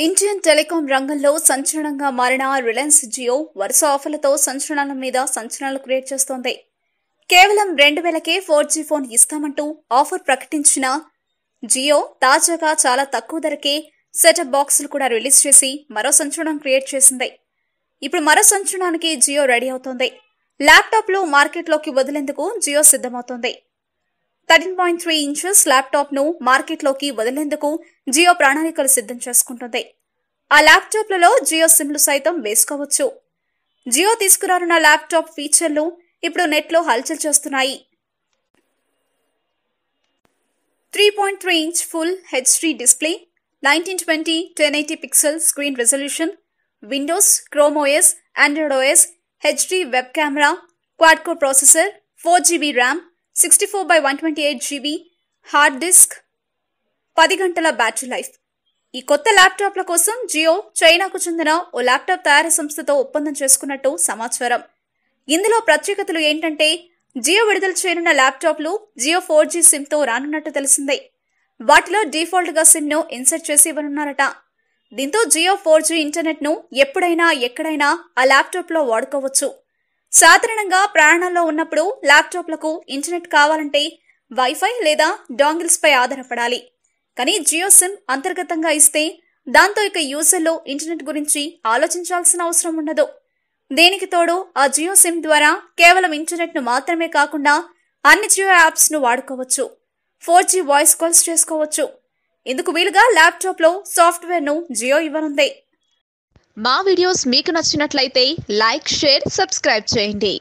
Indian telecom రంగంలో సంచలనంగా మారిన రిలయన్స్ జియో వరుస ఆఫర్లతో సంచలనాల మీద సంచలనాలు క్రియేట్ చేస్తోంది. కేవలం 2000కే 4G ఫోన్ ఇస్తామంటూ ఆఫర్ ప్రకటించిన జియో తాజాగా చాలా తక్కువ ధరకే సెటప్ బాక్సులు కూడా రిలీజ్ చేసి మరో సంచలనం క్రియేట్ చేసింది. ఇప్పుడు మరో సంచలనానికి జియో రెడీ అవుతోంది. ల్యాప్టాప్లు మార్కెట్లోకి వదిలేందుకు జియో సిద్ధమవుతోంది. 13.3 ఇంచెస్ ల్యాప్టాప్ ను మార్కెట్లోకి వదిలేందుకు జియో ప్రణాళికలు సిద్ధం చేసుకుంటుంది. ఆ ల్యాప్టాప్లలో జియో సిమ్లు సైతం వేసుకోవచ్చు. జియో తీసుకురానున్న ల్యాప్టాప్ ఫీచర్లు ఇప్పుడు నెట్లో హల్చల్ చేస్తున్నాయి. 3.3 inch full HD display, 1920 1080 pixel screen resolution, Windows, chrome OS, Android OS, HD web camera, quad core processor, 4GB RAM, 64/128GB hard disk, 10 గంటల బ్యాటరీ లైఫ్. ఈ కొత్త ల్యాప్టాప్ల కోసం జియో చైనాకు చెందిన ఓ ల్యాప్టాప్ తయారీ సంస్థతో ఒప్పందం చేసుకున్నట్టు సమాచారం. ఇందులో ప్రత్యేకతలు ఏంటంటే జియో విడుదల చేయనున్న ల్యాప్టాప్లు జియో 4G సిమ్తో రానున్నట్టు తెలిసిందే. వాటిలో డిఫాల్ట్ గా సిమ్ ను ఇన్సర్ట్ చేసి ఇవ్వనున్నారట. దీంతో జియో 4G ఇంటర్నెట్ ను ఎప్పుడైనా ఎక్కడైనా ఆ ల్యాప్టాప్ లో వాడుకోవచ్చు. సాధారణంగా ప్రయాణాల్లో ఉన్నప్పుడు ల్యాప్టాప్లకు ఇంటర్నెట్ కావాలంటే వైఫై లేదా డాంగిల్స్ పై ఆధారపడాలి. కానీ జియో సిమ్ అంతర్గతంగా ఇస్తే దాంతో ఇక యూజర్లు ఇంటర్నెట్ గురించి ఆలోచించాల్సిన అవసరం ఉండదు. దీనికి తోడు ఆ జియో సిమ్ ద్వారా కేవలం ఇంటర్నెట్ ను మాత్రమే కాకుండా అన్ని జియో యాప్స్ ను వాడుకోవచ్చు. 4G వాయిస్ కాల్స్ చేసుకోవచ్చు. ఇందుకు వీలుగా ల్యాప్టాప్ లో సాఫ్ట్వేర్ ను జియో ఇవ్వనుంది. మా వీడియోస్ మీకు నచ్చినట్లయితే లైక్, షేర్, సబ్స్క్రైబ్ చేయండి.